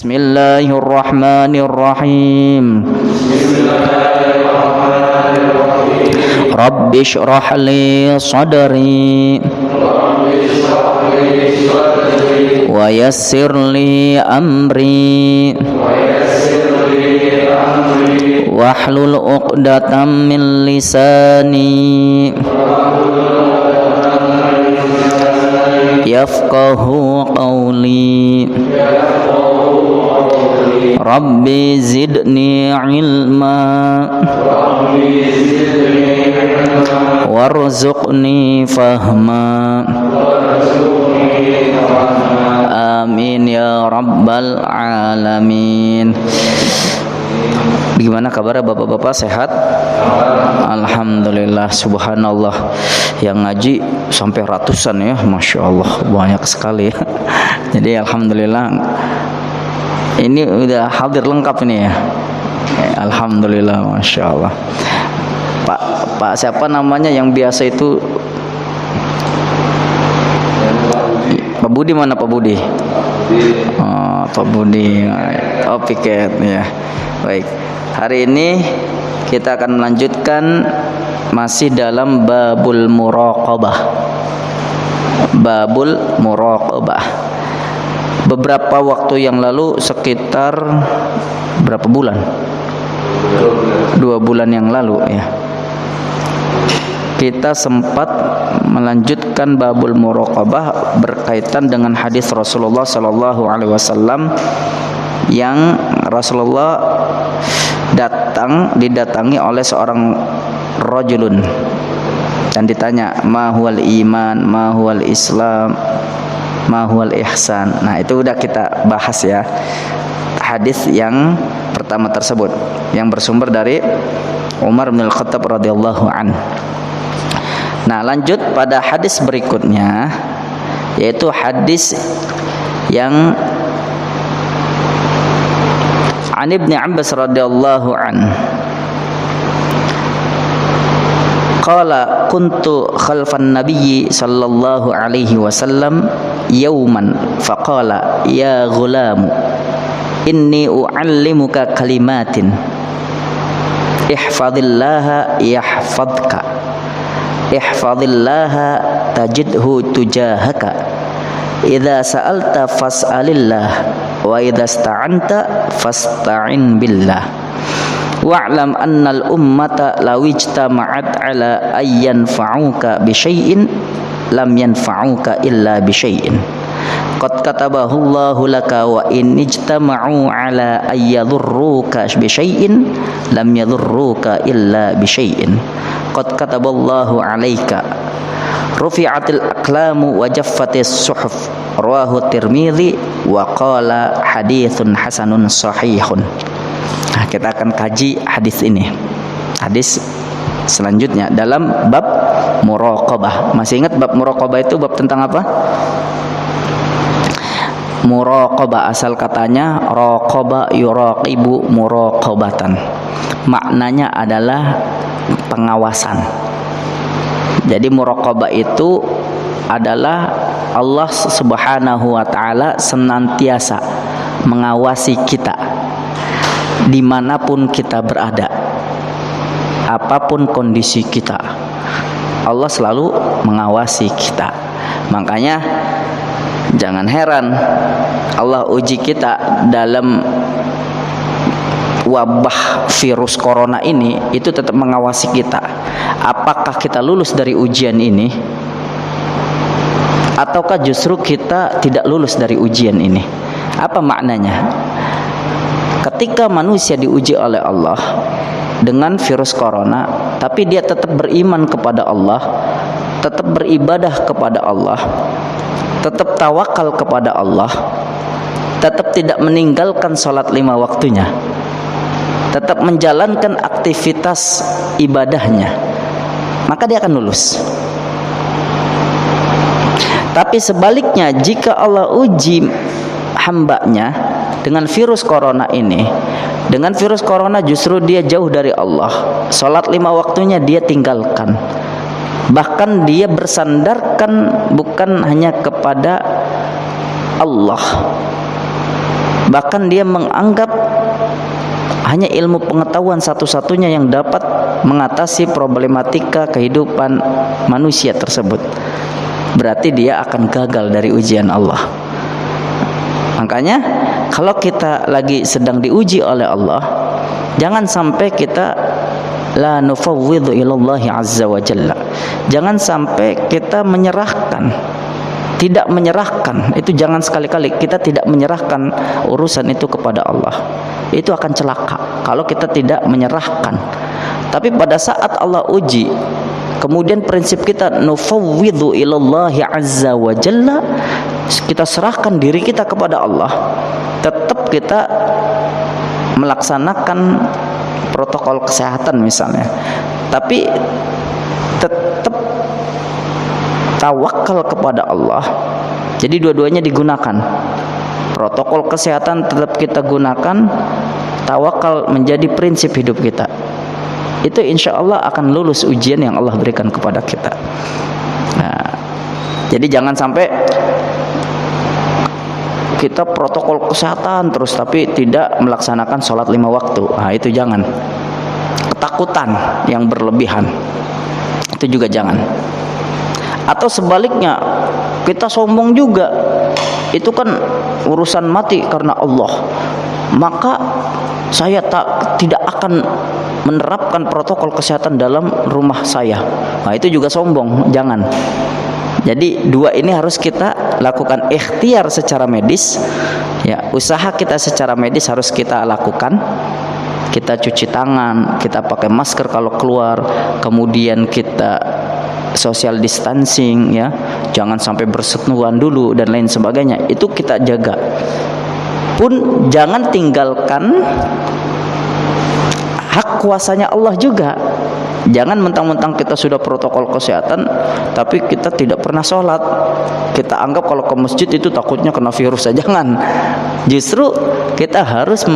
Bismillahirrahmanirrahim. Rabbi shrah li sadri wa yassir li amri wahlul 'uqdatam min lisani yafqahu qawli. Rabbi zidni ilma warzuqni fahma. Amin ya rabbal alamin. Gimana kabarnya bapak-bapak, sehat? Alhamdulillah, subhanallah. Yang ngaji sampai ratusan ya, masya Allah, banyak sekali ya. Jadi alhamdulillah, ini udah hadir lengkap ini ya. Alhamdulillah, masya Allah. Pak siapa namanya yang biasa itu? Pak Budi, mana Pak Budi? Oh, Pak Budi. Oh, piket ya. Baik. Hari ini kita akan melanjutkan masih dalam babul muraqabah. Babul muraqabah. Beberapa waktu yang lalu, sekitar berapa bulan? 2 bulan yang lalu ya, kita sempat melanjutkan babul muraqabah berkaitan dengan hadis Rasulullah sallallahu alaihi wasallam yang Rasulullah didatangi oleh seorang rajulun dan ditanya, ma huwal iman, ma huwal islam, ma huwal ihsan. Nah, itu udah kita bahas ya, hadis yang pertama tersebut yang bersumber dari Umar bin Al-Khattab radhiyallahu an. Nah, lanjut pada hadis berikutnya, yaitu hadis yang An Ibnu Abbas radhiyallahu an. Qala kuntu khalfan nabiyyi sallallahu alaihi wasallam yawman faqala ya ghulam inni u'allimuka kalimatin ihfazillaha yahfazka ihfazillaha tajidhu tujahaka idza sa'alta fas'alillah wa idza ista'anta fasta'in billah wa'lam annal ummata law ijtama'at ala ayyan fa'uka bi syai'in lam yanfa'uka illa bi syai'in qad katabahu Allahu laka wa in ijtama'u ala ayyadurruka bi syai'in lam yadurruka illa bi syai'in qad kataballahu 'alaika rufi'atil aqlamu wa jaffatis suhuf rawahu Tirmidzi wa qala haditsun hasanun sahihun. Nah, kita akan kaji hadis ini. Hadis selanjutnya dalam bab muraqabah. Masih ingat bab muraqabah itu bab tentang apa? Muraqabah asal katanya raqaba yuraqibu muraqabatan. Maknanya adalah pengawasan. Jadi muraqabah itu adalah Allah Subhanahu wa taala senantiasa mengawasi kita dimanapun kita berada, apapun kondisi kita, Allah selalu mengawasi kita. Makanya jangan heran Allah uji kita dalam wabah virus corona ini, itu tetap mengawasi kita. Apakah kita lulus dari ujian ini, ataukah justru kita tidak lulus dari ujian ini? Apa maknanya? Ketika manusia diuji oleh Allah dengan virus corona, tapi dia tetap beriman kepada Allah, tetap beribadah kepada Allah, tetap tawakal kepada Allah, tetap tidak meninggalkan sholat 5 waktunya, tetap menjalankan aktivitas ibadahnya, maka dia akan lulus. Tapi sebaliknya, jika Allah uji hambanya dengan virus corona ini, dengan virus corona justru dia jauh dari Allah, sholat 5 waktunya dia tinggalkan, bahkan dia bersandarkan bukan hanya kepada Allah, Bahkan dia menganggap hanya ilmu pengetahuan satu-satunya yang dapat mengatasi problematika kehidupan manusia tersebut. Berarti dia akan gagal dari ujian Allah. Makanya kalau kita lagi sedang diuji oleh Allah, jangan sampai kita la nufawwidhu ilallahi azza wa jalla. Jangan sampai kita menyerahkan, tidak menyerahkan. Itu jangan sekali-kali kita tidak menyerahkan urusan itu kepada Allah. Itu akan celaka kalau kita tidak menyerahkan. Tapi pada saat Allah uji, kemudian prinsip kita nufawwidhu ilallahi azza wa jalla, kita serahkan diri kita kepada Allah. Tetap kita melaksanakan protokol kesehatan misalnya, tapi tetap tawakal kepada Allah. Jadi dua-duanya digunakan. Protokol kesehatan tetap kita gunakan, tawakal menjadi prinsip hidup kita. Itu insya Allah akan lulus ujian yang Allah berikan kepada kita. Nah, jadi jangan sampai kita protokol kesehatan terus tapi tidak melaksanakan sholat 5 waktu. Nah, itu jangan. Ketakutan yang berlebihan, itu juga jangan. Atau sebaliknya, kita sombong juga. Itu kan urusan mati karena Allah, maka saya tidak akan menerapkan protokol kesehatan dalam rumah saya. Nah, itu juga sombong, jangan. Jadi dua ini harus kita lakukan ikhtiar secara medis. Ya, usaha kita secara medis harus kita lakukan. Kita cuci tangan, kita pakai masker kalau keluar, kemudian kita social distancing, ya, jangan sampai bersentuhan dulu dan lain sebagainya. Itu kita jaga. Pun jangan tinggalkan hak kuasanya Allah juga. Jangan mentang-mentang kita sudah protokol kesehatan tapi kita tidak pernah sholat. Kita anggap kalau ke masjid itu takutnya kena virus saja. Jangan. Justru kita harus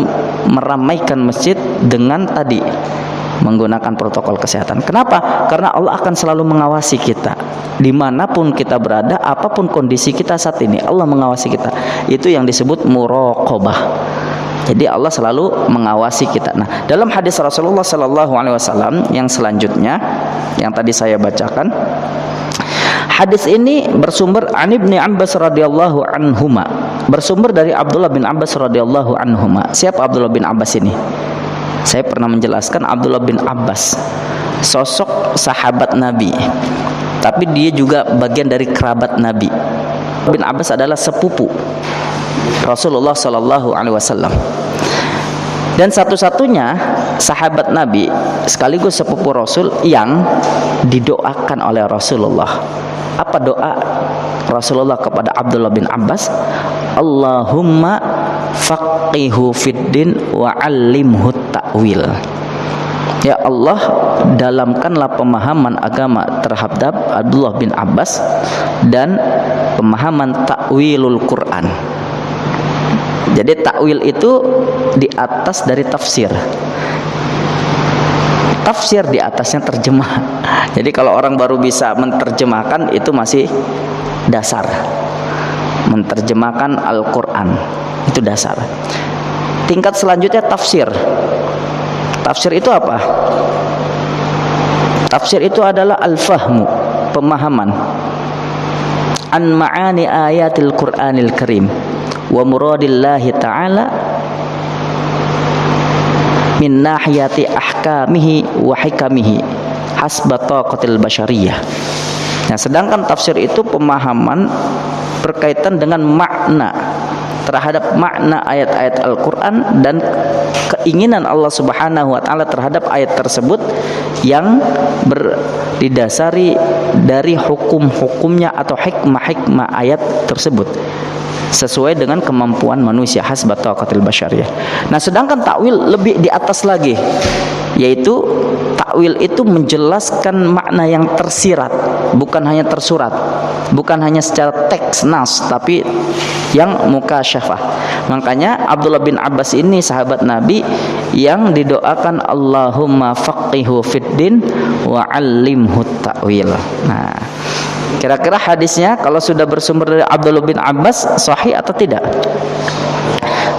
meramaikan masjid dengan tadi menggunakan protokol kesehatan. Kenapa? Karena Allah akan selalu mengawasi kita dimanapun kita berada, apapun kondisi kita saat ini, Allah mengawasi kita. Itu yang disebut muraqabah. Jadi Allah selalu mengawasi kita. Nah, dalam hadis Rasulullah sallallahu alaihi wasallam yang selanjutnya yang tadi saya bacakan, hadis ini bersumber an Ibnu Abbas radhiyallahu anhuma. Bersumber dari Abdullah bin Abbas radhiyallahu anhuma. Siapa Abdullah bin Abbas ini? Saya pernah menjelaskan Abdullah bin Abbas sosok sahabat Nabi, tapi dia juga bagian dari kerabat Nabi. Bin Abbas adalah sepupu Rasulullah sallallahu alaihi wasallam. Dan satu-satunya sahabat Nabi sekaligus sepupu Rasul yang didoakan oleh Rasulullah. Apa doa Rasulullah kepada Abdullah bin Abbas? Allahumma faqihu fiddin wa 'allimhu ta'wil. Ya Allah, dalamkanlah pemahaman agama terhadap Abdullah bin Abbas dan pemahaman takwilul Quran. Jadi takwil itu di atas dari tafsir. Tafsir di atasnya terjemah. Jadi kalau orang baru bisa menerjemahkan itu masih dasar. Menerjemahkan Al-Quran itu dasar. Tingkat selanjutnya tafsir. Tafsir itu apa? Tafsir itu adalah al-fahmu, pemahaman an ma'ani ayatil Qur'anil Karim wa muradillahi ta'ala min nahiyati ahkamihi wa hikamihi hasba taqatil basyariyah. Nah, sedangkan tafsir itu pemahaman berkaitan dengan makna terhadap makna ayat-ayat Al-Quran dan keinginan Allah Subhanahu wa ta'ala terhadap ayat tersebut yang didasari dari hukum-hukumnya atau hikmah-hikmah ayat tersebut sesuai dengan kemampuan manusia, hasba taqatil basyariyah. Nah, sedangkan takwil lebih di atas lagi, yaitu takwil itu menjelaskan makna yang tersirat, bukan hanya tersurat, bukan hanya secara teks nas, tapi yang mukasyafah. Makanya Abdullah bin Abbas ini sahabat Nabi yang didoakan Allahumma faqihu fiddin wa 'allimhu ta'wil. Nah, kira-kira hadisnya kalau sudah bersumber dari Abdullah bin Abbas sahih atau tidak?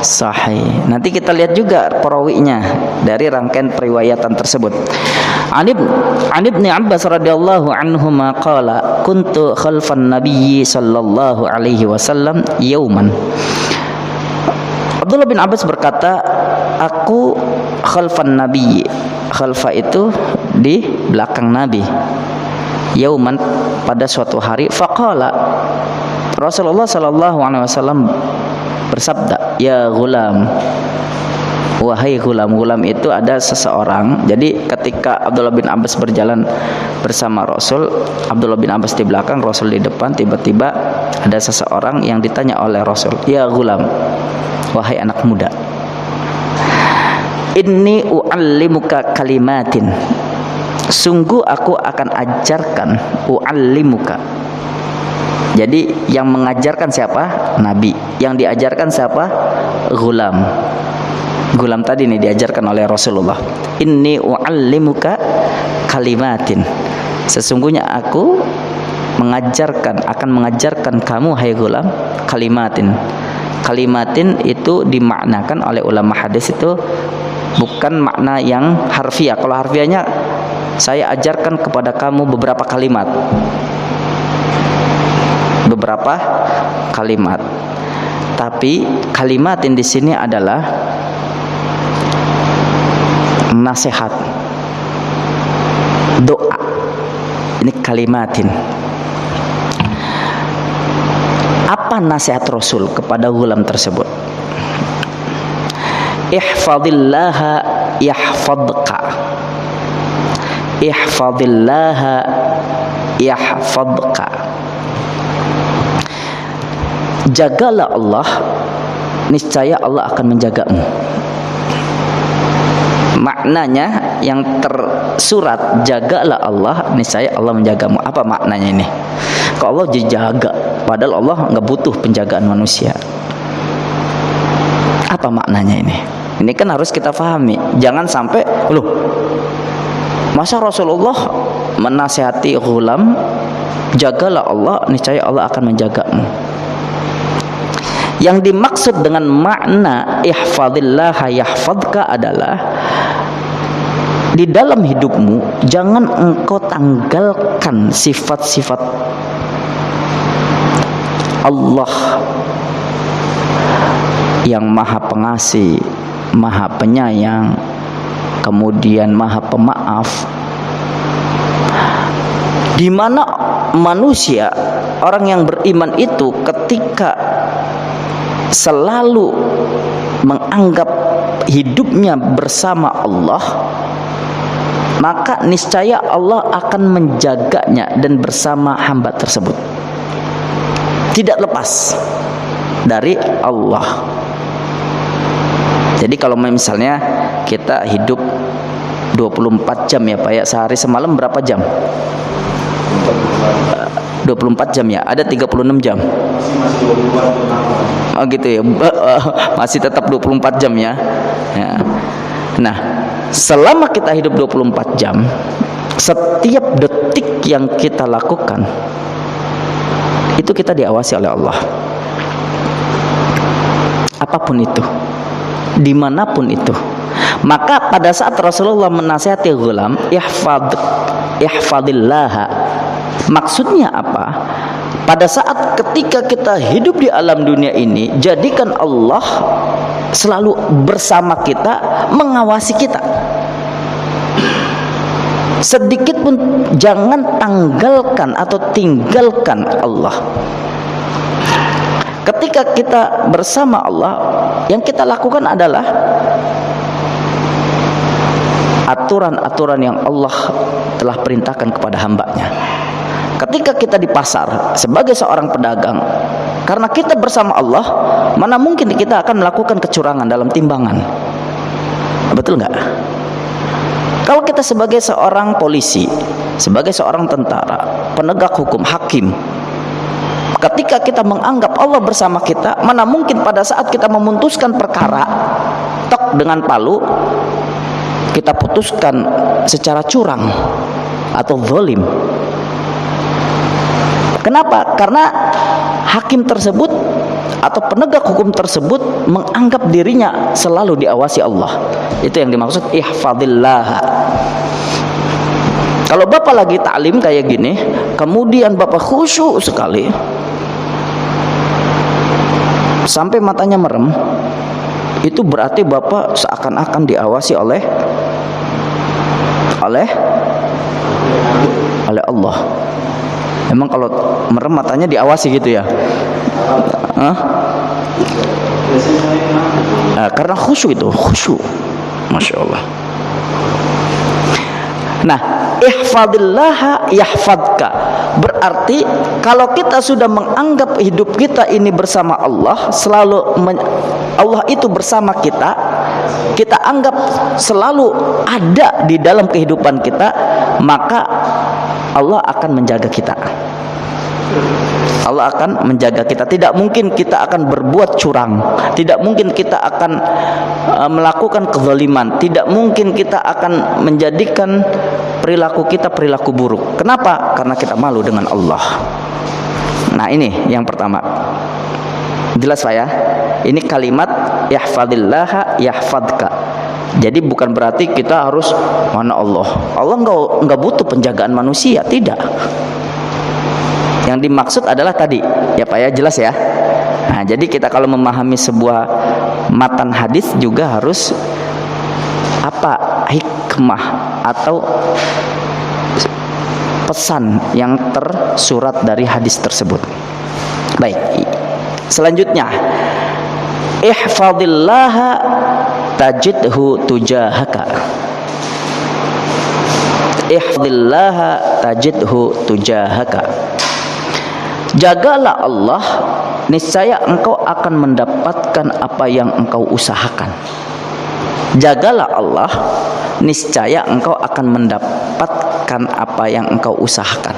sahih. Nanti kita lihat juga perawinya dari rangkaian periwayatan tersebut. An Ibnu Abbas radhiyallahu anhuma qala kuntu khalfan nabiyyi sallallahu alaihi wasallam yauman. Abdullah bin Abbas berkata, aku khalfan nabiyyi. Khalfa itu di belakang Nabi. Yauman, pada suatu hari, faqala, Rasulullah sallallahu alaihi wasallam bersabda, ya gulam, wahai gulam. Gulam itu ada seseorang. Jadi ketika Abdullah bin Abbas berjalan bersama Rasul, Abdullah bin Abbas di belakang, Rasul di depan, tiba-tiba ada seseorang yang ditanya oleh Rasul, ya gulam, wahai anak muda, inni u'allimuka kalimatin, sungguh aku akan ajarkan. U'allimuka, jadi yang mengajarkan siapa? Nabi. Yang diajarkan siapa? Gulam. Gulam tadi nih diajarkan oleh Rasulullah. Inni u'allimuka kalimatin, sesungguhnya aku akan mengajarkan kamu, hai gulam, kalimatin. Kalimatin itu dimaknakan oleh ulama hadis itu bukan makna yang harfiah. Kalau harfiahnya, saya ajarkan kepada kamu beberapa kalimat. Beberapa kalimat. Tapi kalimatin di sini adalah nasihat, doa. Ini kalimatin. Apa nasihat Rasul kepada gulam tersebut? Ihfadillaha yahfadka. Ihfadillaha yahfadka. Jagalah Allah, niscaya Allah akan menjagamu. Maknanya yang tersurat, jagalah Allah, niscaya Allah menjagamu. Apa maknanya ini? Kalau Allah dijaga, padahal Allah nggak butuh penjagaan manusia. Apa maknanya ini? Ini kan harus kita pahami. Jangan sampai, loh, masa Rasulullah menasihati ghulam, jagalah Allah, niscaya Allah akan menjagamu. Yang dimaksud dengan makna ihfadillah yahfadka adalah di dalam hidupmu jangan engkau tanggalkan sifat-sifat Allah yang maha pengasih, maha penyayang, kemudian maha pemaaf, di mana manusia, orang yang beriman itu ketika selalu menganggap hidupnya bersama Allah, maka niscaya Allah akan menjaganya dan bersama hamba tersebut, tidak lepas dari Allah. Jadi kalau misalnya kita hidup 24 jam ya Pak ya, sehari semalam berapa jam? 24 jam ya, ada 36 jam. Oh gitu ya, masih tetap 24 jam ya. Nah, selama kita hidup 24 jam, setiap detik yang kita lakukan itu kita diawasi oleh Allah. Apapun itu, dimanapun itu. Maka pada saat Rasulullah menasihati ghulam, ihfadillah, maksudnya apa? Pada saat ketika kita hidup di alam dunia ini, jadikan Allah selalu bersama kita, mengawasi kita. Sedikit pun jangan tanggalkan atau tinggalkan Allah. Ketika kita bersama Allah, yang kita lakukan adalah aturan-aturan yang Allah telah perintahkan kepada hambanya. Ketika kita di pasar sebagai seorang pedagang, karena kita bersama Allah, mana mungkin kita akan melakukan kecurangan dalam timbangan. Betul nggak? Kalau kita sebagai seorang polisi, sebagai seorang tentara, penegak hukum, hakim, ketika kita menganggap Allah bersama kita, mana mungkin pada saat kita memutuskan perkara, tok dengan palu, kita putuskan secara curang atau zalim. Kenapa? Karena hakim tersebut atau penegak hukum tersebut menganggap dirinya selalu diawasi Allah. Itu yang dimaksud ihfadillah. Kalau bapak lagi taklim kayak gini, kemudian bapak khusyuk sekali sampai matanya merem, itu berarti bapak seakan-akan diawasi oleh Allah. Emang kalau merem matanya diawasi gitu ya? Karena khusyuk itu, khusyuk. Masya Allah. Nah, ihfadillah yahfadka. Berarti kalau kita sudah menganggap hidup kita ini bersama Allah, Allah itu bersama kita, kita anggap selalu ada di dalam kehidupan kita, maka Allah akan menjaga kita. Allah akan menjaga kita. Tidak mungkin kita akan berbuat curang, tidak mungkin kita akan melakukan kezaliman, tidak mungkin kita akan menjadikan perilaku kita perilaku buruk. Kenapa? Karena kita malu dengan Allah. Nah, ini yang pertama. Jelas Pak ya? Ini kalimat yahfadillah yahfadka. Jadi bukan berarti kita harus mana Allah. Allah enggak butuh penjagaan manusia, tidak. Yang dimaksud adalah tadi, ya Pak ya, jelas ya. Nah, jadi kita kalau memahami sebuah matan hadis juga harus apa hikmah atau pesan yang tersurat dari hadis tersebut. Baik, selanjutnya ihfadillaha tajidhu tujahaka. Ihfadillaha tajidhu tujahaka. Jagalah Allah, niscaya engkau akan mendapatkan apa yang engkau usahakan. Jagalah Allah, niscaya engkau akan mendapatkan apa yang engkau usahakan.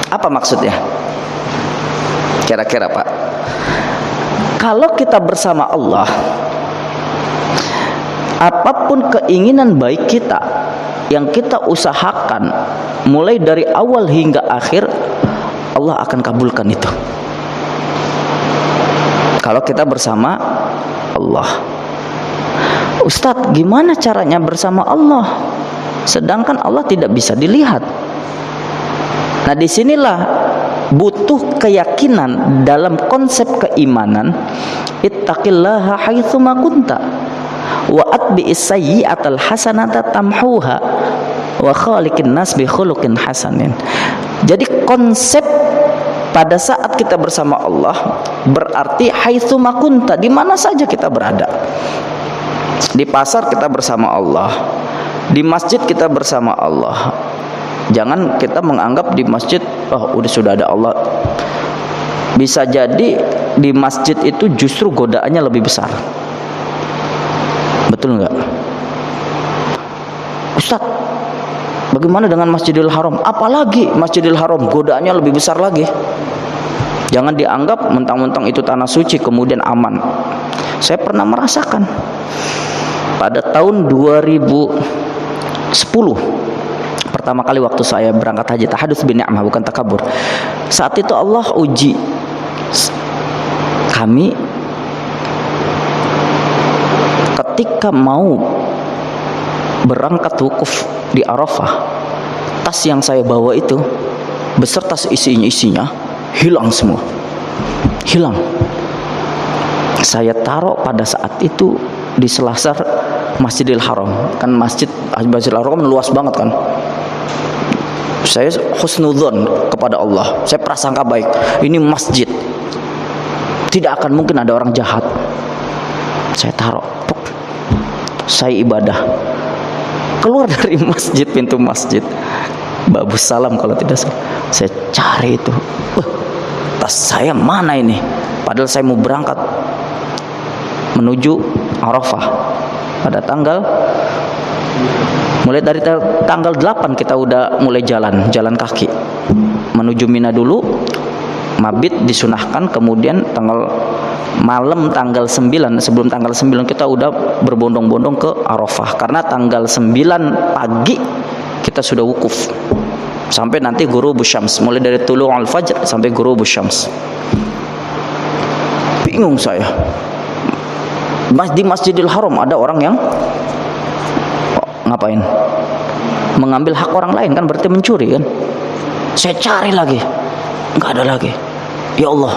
Apa maksudnya? Kira-kira Pak, kalau kita bersama Allah, apapun keinginan baik kita yang kita usahakan mulai dari awal hingga akhir, Allah akan kabulkan itu. Kalau kita bersama Allah. Ustadz, gimana caranya bersama Allah? Sedangkan Allah tidak bisa dilihat. Nah, disinilah butuh keyakinan dalam konsep keimanan. Ittaqillaha haitsuma kunta wa atbi'is sayyi'atal hasanata tamhuha wa khaliqin nas bi khuluqin hasanin. Jadi konsep pada saat kita bersama Allah berarti haitsuma kunta, di mana saja kita berada. Di pasar kita bersama Allah, di masjid kita bersama Allah. Jangan kita menganggap di masjid sudah ada Allah. Bisa jadi di masjid itu justru godaannya lebih besar. Betul nggak? Ustaz, bagaimana dengan Masjidil Haram? Apalagi Masjidil Haram, godaannya lebih besar lagi. Jangan dianggap mentang-mentang itu tanah suci kemudian aman. Saya pernah merasakan pada tahun 2010, pertama kali waktu saya berangkat haji, tahadduts bin ni'mah, bukan takabur. Saat itu Allah uji kami ketika mau berangkat wukuf di Arafah. Tas yang saya bawa itu beserta isinya hilang semua. Hilang. Saya taruh pada saat itu di selasar Masjidil Haram. Kan Masjidil Haram luas banget kan. Saya husnudzon kepada Allah. Saya prasangka baik. Ini masjid. Tidak akan mungkin ada orang jahat. Saya taruh. Saya ibadah. Keluar dari masjid, pintu masjid, Babus Salam kalau tidak salah. Saya cari itu. Tas saya mana ini? Padahal saya mau berangkat menuju Arafah pada mulai dari tanggal 8 kita udah mulai jalan kaki menuju Mina dulu. Mabit disunahkan, kemudian malam tanggal 9, sebelum tanggal 9 kita udah berbondong-bondong ke Arafah, karena tanggal 9 pagi kita sudah wukuf sampai nanti ghurubus syams, mulai dari tulu'ul fajr sampai ghurubus syams. bingung saya. Di Masjidil Haram ada orang yang ngapain? Mengambil hak orang lain, kan berarti mencuri kan. Saya cari lagi, nggak ada lagi. Ya Allah,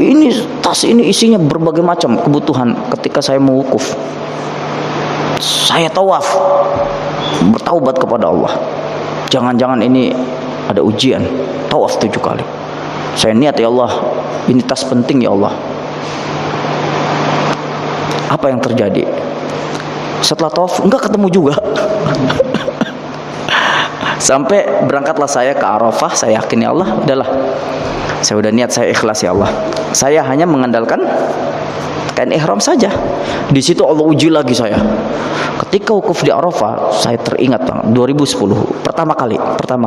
ini tas ini isinya berbagai macam kebutuhan ketika saya mau wukuf. Saya tawaf, bertaubat kepada Allah. Jangan-jangan ini ada ujian. Tawaf 7 kali. Saya niat, ya Allah, ini tas penting ya Allah. Apa yang terjadi? Setelah tawaf enggak ketemu juga. Sampai berangkatlah saya ke Arafah. Saya yakin, ya Allah, udahlah, saya udah niat, saya ikhlas ya Allah. Saya hanya mengandalkan kain ihram saja. Di situ Allah uji lagi saya. Ketika wukuf di Arafah, saya teringat Bang, 2010 pertama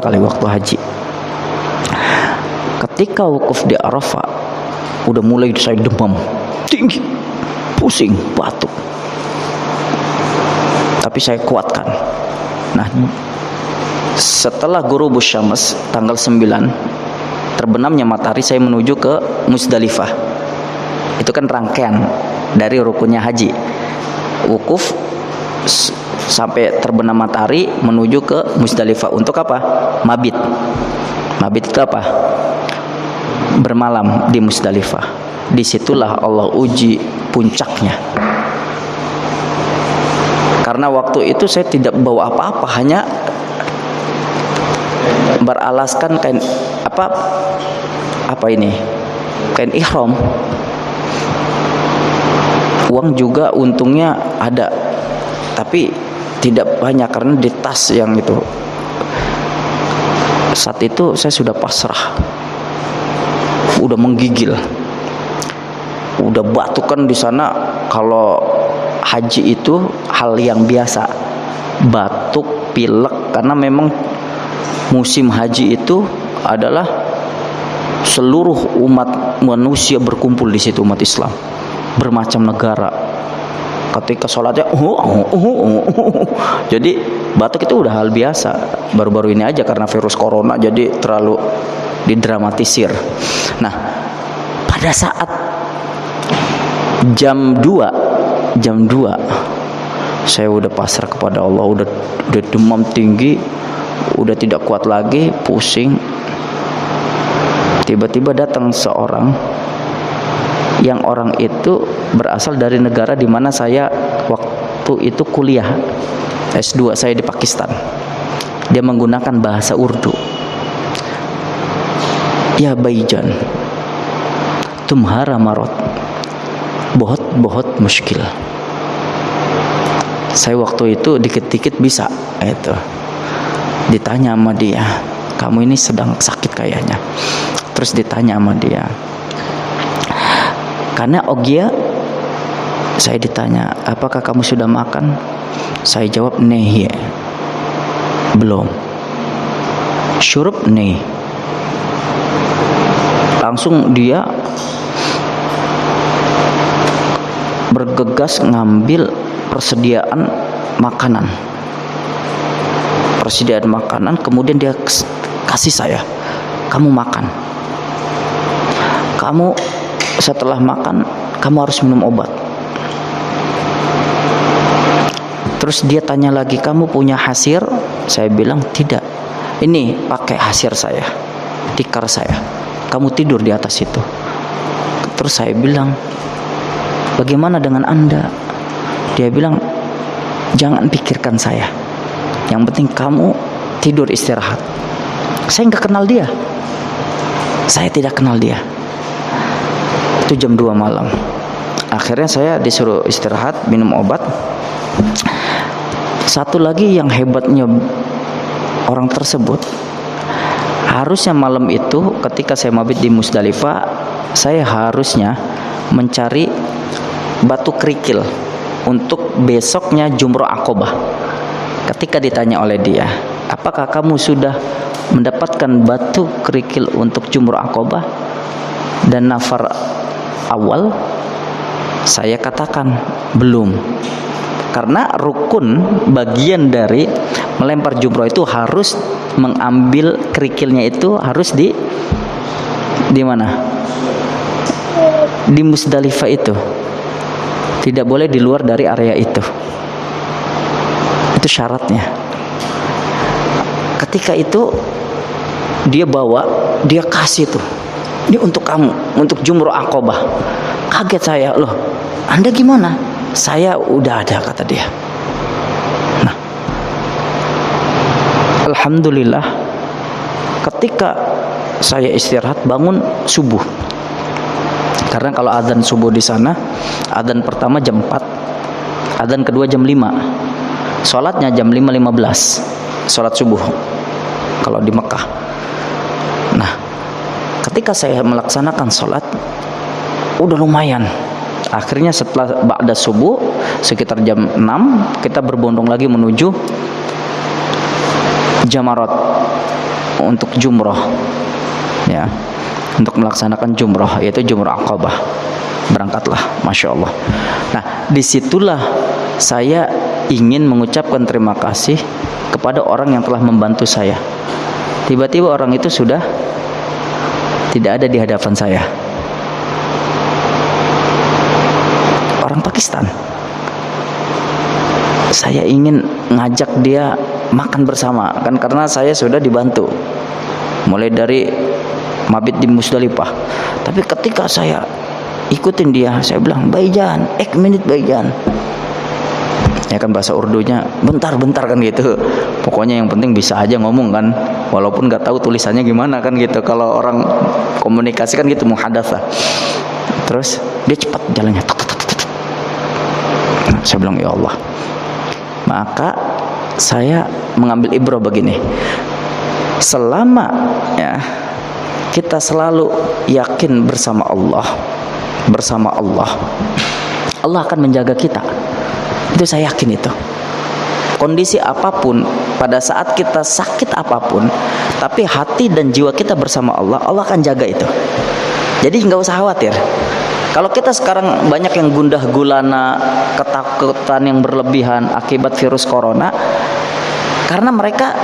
kali waktu haji. Ketika wukuf di Arafah, udah mulai saya demam tinggi, pusing, batuk. Tapi saya kuatkan. Nah, setelah Ghurubus Syams tanggal 9, terbenamnya matahari, saya menuju ke Musdalifah. Itu kan rangkaian dari rukunnya haji. Wukuf sampai terbenam matahari menuju ke Musdalifah. Untuk apa? Mabit. Mabit itu apa? Bermalam di Musdalifah. Disitulah Allah uji puncaknya. Karena waktu itu saya tidak bawa apa-apa, hanya beralaskan kain apa ini? Kain ihram. Uang juga untungnya ada, tapi tidak banyak karena di tas yang itu. Saat itu saya sudah pasrah, udah menggigil, udah batuk kan di sana. Kalau haji itu hal yang biasa, batuk, pilek, karena memang musim haji itu adalah seluruh umat manusia berkumpul di situ, umat Islam bermacam negara. Ketika sholatnya jadi batuk itu udah hal biasa. Baru-baru ini aja karena virus corona jadi terlalu didramatisir. Nah, pada saat jam 2 saya udah pasrah kepada Allah, udah demam tinggi, udah tidak kuat lagi, pusing. Tiba-tiba datang seorang, yang orang itu berasal dari negara di mana saya waktu itu kuliah S2, saya di Pakistan. Dia menggunakan bahasa Urdu. Ya Baijan, tumhara marot, bohot muskil. Saya waktu itu dikit-dikit bisa itu. Ditanya sama dia, kamu ini sedang sakit kayaknya. Terus ditanya sama dia, karena Ogia, saya ditanya, apakah kamu sudah makan? Saya jawab, nehi, belum. Syurub, nih. Langsung dia bergegas ngambil persediaan makanan. Kemudian dia kasih saya, kamu makan. Kamu setelah makan, kamu harus minum obat. Terus dia tanya lagi, kamu punya hasir? Saya bilang tidak. Ini pakai hasir saya, tikar saya. Kamu tidur di atas itu. Terus saya bilang, bagaimana dengan Anda? Dia bilang, jangan pikirkan saya. Yang penting kamu tidur istirahat. Saya nggak kenal dia. Saya tidak kenal dia. Itu jam 2 malam. Akhirnya saya disuruh istirahat, minum obat. Satu lagi yang hebatnya orang tersebut, harusnya malam itu ketika saya mabit di Musdalifah, saya harusnya mencari batu kerikil untuk besoknya Jumroh Aqobah. Ketika ditanya oleh dia, apakah kamu sudah mendapatkan batu kerikil untuk Jumroh Aqobah dan nafar awal? Saya katakan belum, karena rukun bagian dari melempar jumroh itu harus mengambil kerikilnya, itu harus di mana? di Musdalifah itu tidak boleh di luar dari area itu. Itu syaratnya. Ketika itu dia bawa, dia kasih tuh, ini untuk kamu, untuk Jumrah Aqabah. Kaget saya, loh Anda gimana? Saya udah ada, kata dia. Nah, alhamdulillah ketika saya istirahat bangun subuh. Karena kalau adzan subuh di sana, adzan pertama jam 4, adzan kedua jam 5. Salatnya jam 5.15. Salat subuh kalau di Mekah. Nah, ketika saya melaksanakan salat udah lumayan. Akhirnya setelah ba'da subuh sekitar jam 6 kita berbondong lagi menuju Jamarat untuk jumrah. Ya. Untuk melaksanakan jumrah, yaitu Jumrah Aqabah. Berangkatlah, Masya Allah. Nah, disitulah saya ingin mengucapkan terima kasih kepada orang yang telah membantu saya. Tiba-tiba orang itu sudah tidak ada di hadapan saya. Orang Pakistan. Saya ingin ngajak dia makan bersama, kan karena saya sudah dibantu. Mulai dari mabit di Musdalifah. Tapi ketika saya ikutin dia, saya bilang, "Baijan, ek menit Baijan." Ya kan bahasa Urdunya, bentar-bentar kan gitu. Pokoknya yang penting bisa aja ngomong kan, walaupun nggak tahu tulisannya gimana kan gitu. Kalau orang komunikasi kan gitu, muhadatsah. Terus dia cepat jalannya. Nah, saya bilang, ya Allah. Maka saya mengambil ibrah begini. Selama ya kita selalu yakin bersama Allah, Allah akan menjaga kita. Itu saya yakin itu. Kondisi apapun, pada saat kita sakit apapun, tapi hati dan jiwa kita bersama Allah, Allah akan jaga itu. Jadi nggak usah khawatir. Kalau kita sekarang banyak yang gundah gulana, ketakutan yang berlebihan akibat virus corona, karena mereka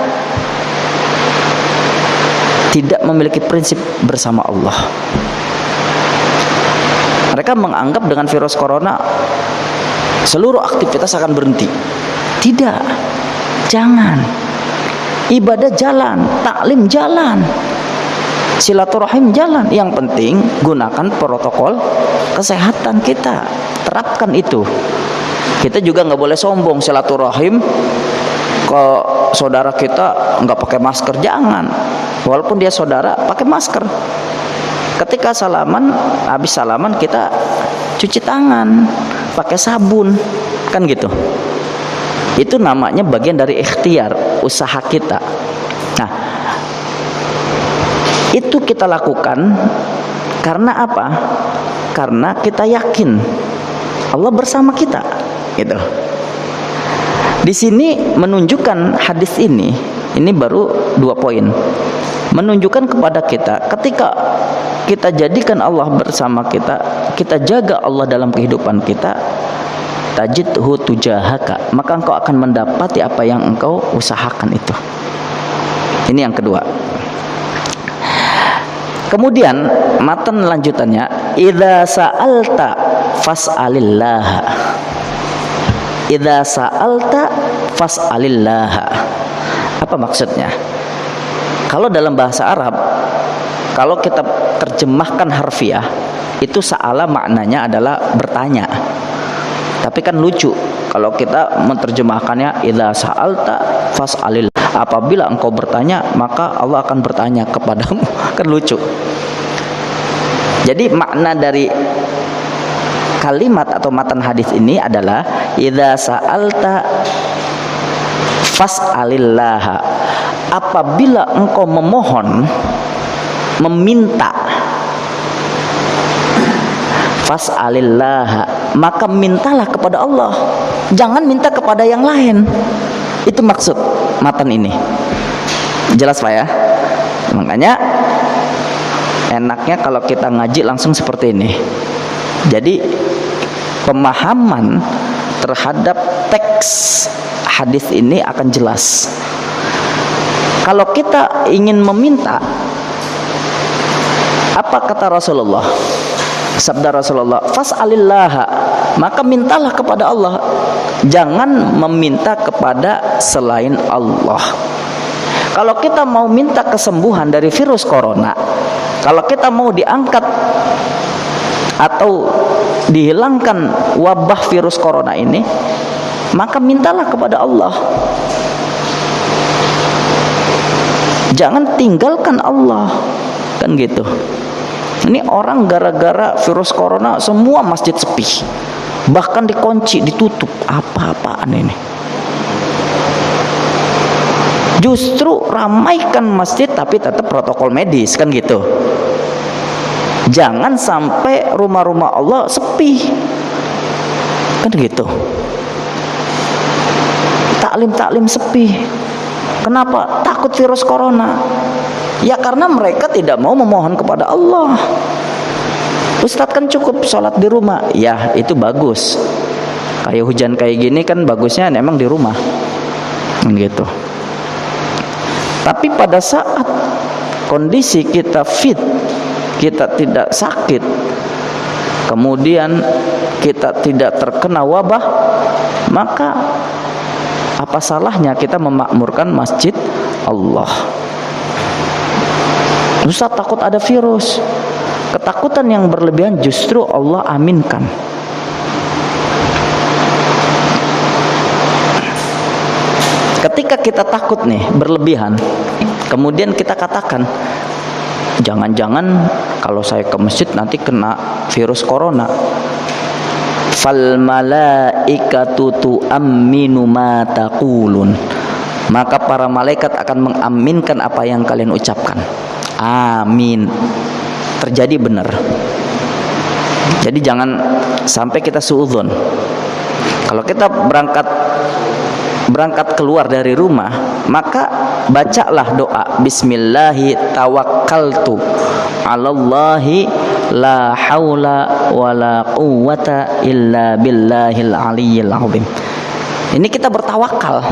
tidak memiliki prinsip bersama Allah. Mereka menganggap dengan virus corona seluruh aktivitas akan berhenti. Tidak, jangan. Ibadah jalan, taklim jalan, silaturahim jalan. Yang penting gunakan protokol kesehatan kita, terapkan itu. Kita juga nggak boleh sombong silaturahim ke saudara kita nggak pakai masker, jangan. Walaupun dia saudara, pakai masker. Ketika salaman, habis salaman kita cuci tangan, pakai sabun, kan gitu. Itu namanya bagian dari ikhtiar, usaha kita. Nah, itu kita lakukan karena apa? Karena kita yakin Allah bersama kita, gitu. Di sini menunjukkan hadis ini baru 2 poin. Menunjukkan kepada kita ketika kita jadikan Allah bersama kita, kita jaga Allah dalam kehidupan kita, tajidhu tujahaka, maka engkau akan mendapati apa yang engkau usahakan itu. Ini yang kedua. Kemudian matan lanjutannya, idza sa'alta fas'alillah. Idza sa'alta fas'alillah. Apa maksudnya? Kalau dalam bahasa Arab, kalau kita terjemahkan harfiah, itu sa'ala maknanya adalah bertanya. Tapi kan lucu kalau kita menerjemahkannya idza sa'alta fas'alillah. Apabila engkau bertanya, maka Allah akan bertanya kepadamu. Kan lucu. Jadi makna dari kalimat atau matan hadis ini adalah idza sa'alta fas'alillah. Apabila engkau memohon, meminta, fas'alillah, maka mintalah kepada Allah, jangan minta kepada yang lain. Itu maksud matan ini. Jelas Pak ya? Makanya enaknya kalau kita ngaji langsung seperti ini. Jadi pemahaman terhadap teks hadis ini akan jelas. Kalau kita ingin meminta, apa kata Rasulullah? Sabda Rasulullah, fas'alillaha, maka mintalah kepada Allah, jangan meminta kepada selain Allah. Kalau kita mau minta kesembuhan dari virus corona, kalau kita mau diangkat atau dihilangkan wabah virus corona ini, maka mintalah kepada Allah. Jangan tinggalkan Allah, kan gitu. Ini orang gara-gara virus corona semua masjid sepi, bahkan dikunci, ditutup. Apa-apaan ini? Justru ramaikan masjid tapi tetap protokol medis, kan gitu. Jangan sampai rumah-rumah Allah sepi, kan gitu. Taklim sepi. Kenapa? Takut virus corona. Ya karena mereka tidak mau memohon kepada Allah. Ustadz kan cukup sholat di rumah. Ya itu bagus. Kayak hujan kayak gini kan bagusnya memang di rumah, gitu. Tapi pada saat kondisi kita fit, kita tidak sakit, kemudian kita tidak terkena wabah, maka apa salahnya kita memakmurkan masjid Allah? Ustaz takut ada virus. Ketakutan yang berlebihan justru Allah aminkan. Ketika kita takut nih berlebihan, kemudian kita katakan, jangan-jangan kalau saya ke masjid nanti kena virus corona. Fal malaikatu tu'amminu ma taqulun, maka para malaikat akan mengaminkan apa yang kalian ucapkan. Amin. Terjadi benar. Jadi jangan sampai kita suudzon. Kalau kita berangkat keluar dari rumah, maka bacalah doa bismillahi tawakkaltu 'alallahi la haula wala quwwata illa billahil aliyyil azim. Ini kita bertawakal.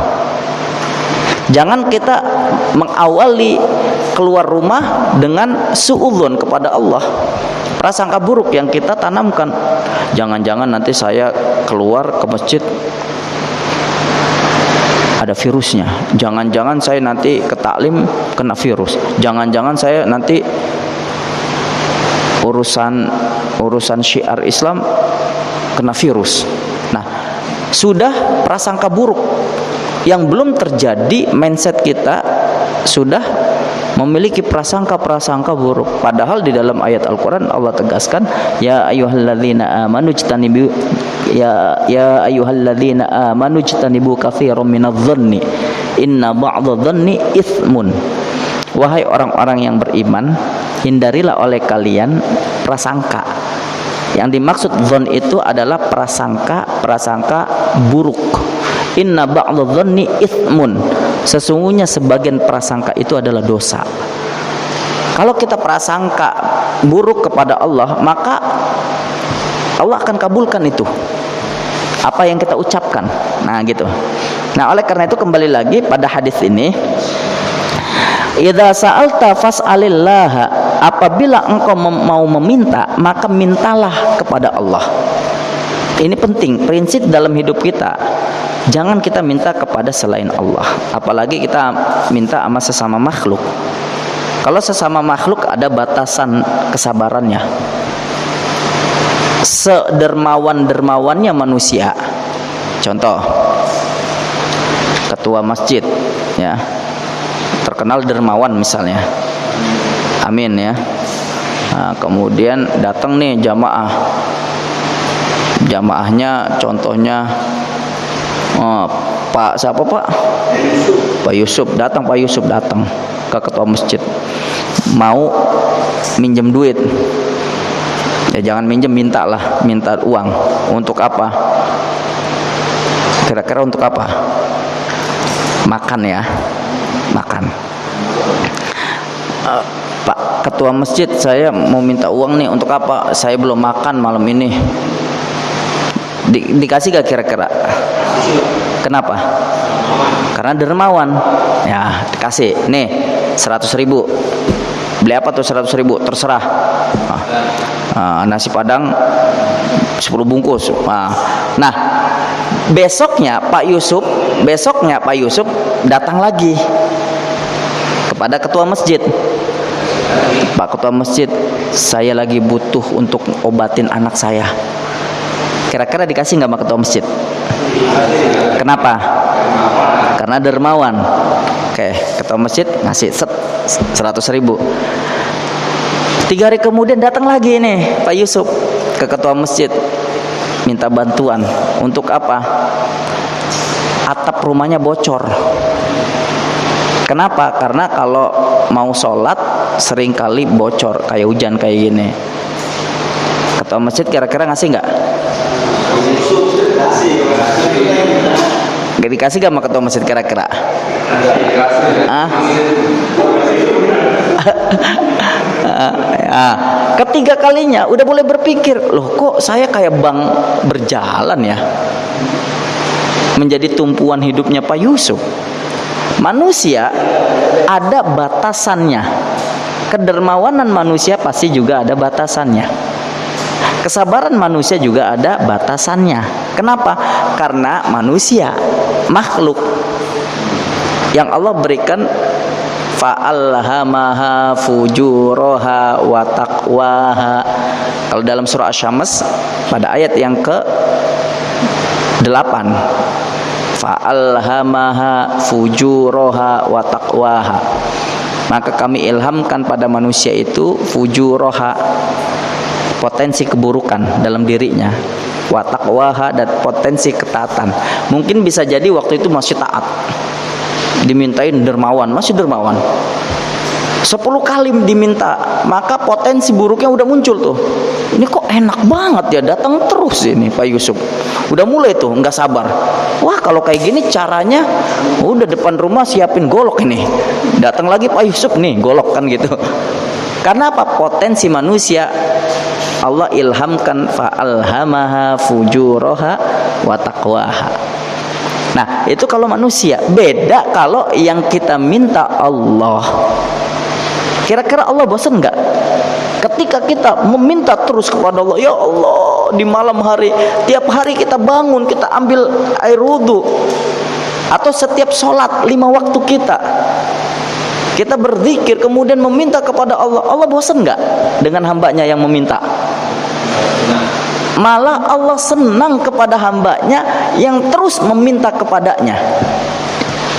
Jangan kita mengawali keluar rumah dengan suudzon kepada Allah, prasangka buruk yang kita tanamkan. Jangan-jangan nanti saya keluar ke masjid ada virusnya. Jangan-jangan saya nanti ke taklim kena virus. Jangan-jangan saya nanti urusan syiar Islam kena virus. Nah, sudah prasangka buruk yang belum terjadi, mindset kita sudah memiliki prasangka buruk. Padahal di dalam ayat Al-Quran Allah tegaskan, ya ayyuhalladzina amanu jtanibu katsiran minadh-dhanni inna ba'dadh-dhanni itsmun. Wahai orang-orang yang beriman, hindarilah oleh kalian prasangka. Yang dimaksud dzon itu adalah prasangka buruk. Inna ba'dadh-dhanni itsmun, sesungguhnya sebagian prasangka itu adalah dosa. Kalau kita prasangka buruk kepada Allah, maka Allah akan kabulkan itu apa yang kita ucapkan. Nah gitu. Nah oleh karena itu kembali lagi pada hadis ini, idza sa'alta fas'alillah, apabila engkau mau meminta maka mintalah kepada Allah. Ini penting, prinsip dalam hidup kita. Jangan kita minta kepada selain Allah, apalagi kita minta sama sesama makhluk. Kalau sesama makhluk ada batasan kesabarannya. Sedermawan-dermawannya manusia. Contoh, ketua masjid ya, terkenal dermawan misalnya. Amin ya. Nah, kemudian datang nih jamaahnya contohnya Pak siapa Pak? Pak Yusuf datang ke ketua masjid, mau minjem duit. Ya jangan minjem, minta uang. Untuk apa? Kira-kira untuk apa? Makan ya, makan. Pak ketua masjid, saya mau minta uang nih, untuk apa? Saya belum makan malam ini. Dikasih gak kira-kira? Kenapa? Karena dermawan. Ya dikasih. Nih 100.000. Beli apa tuh 100.000? Terserah. Nasi Padang 10 bungkus. Nah, besoknya Pak Yusuf datang lagi kepada ketua masjid. Pak ketua masjid, saya lagi butuh untuk obatin anak saya. Kira-kira dikasih nggak sama ketua masjid? Kenapa? Karena dermawan. Oke, ketua masjid ngasih 100.000. 3 hari kemudian datang lagi nih Pak Yusuf ke ketua masjid, minta bantuan. Untuk apa? Atap rumahnya bocor. Kenapa? Karena kalau mau sholat seringkali bocor kayak hujan kayak gini. Ketua masjid kira-kira ngasih nggak? Gak dikasih gak sama ketua masjid kira-kira? Ketiga kalinya udah boleh berpikir, loh kok saya kayak bank berjalan ya, menjadi tumpuan hidupnya Pak Yusuf. Manusia ada batasannya. Kedermawanan manusia pasti juga ada batasannya. Kesabaran manusia juga ada batasannya. Kenapa? Karena manusia makhluk yang Allah berikan fa'alhamaha fujuraha wa taqwaha. Kalau dalam surah Asy-Syams pada ayat yang ke-8, fa'alhamaha fujuraha wa taqwaha, maka kami ilhamkan pada manusia itu fujuraha, potensi keburukan dalam dirinya, wa taqwaha, dan potensi ketaatan. Mungkin bisa jadi waktu itu masih taat, dimintain dermawan, masih dermawan, 10 kali diminta, maka potensi buruknya udah muncul tuh. Ini kok enak banget ya, datang terus ini Pak Yusuf. Udah mulai tuh nggak sabar. Wah, kalau kayak gini caranya, udah depan rumah siapin golok ini. Datang lagi Pak Yusuf nih, golok kan gitu. Karena apa? Potensi manusia Allah ilhamkan fa'alhamaha fujuraha wa taqwaha. Nah, itu kalau manusia. Beda kalau yang kita minta Allah. Kira-kira Allah bosan nggak? Ketika kita meminta terus kepada Allah, ya Allah, di malam hari, tiap hari kita bangun, kita ambil air wudhu, atau setiap sholat 5 waktu kita berzikir, kemudian meminta kepada Allah. Allah bosan nggak dengan hambanya yang meminta? Malah Allah senang kepada hambanya yang terus meminta kepadanya.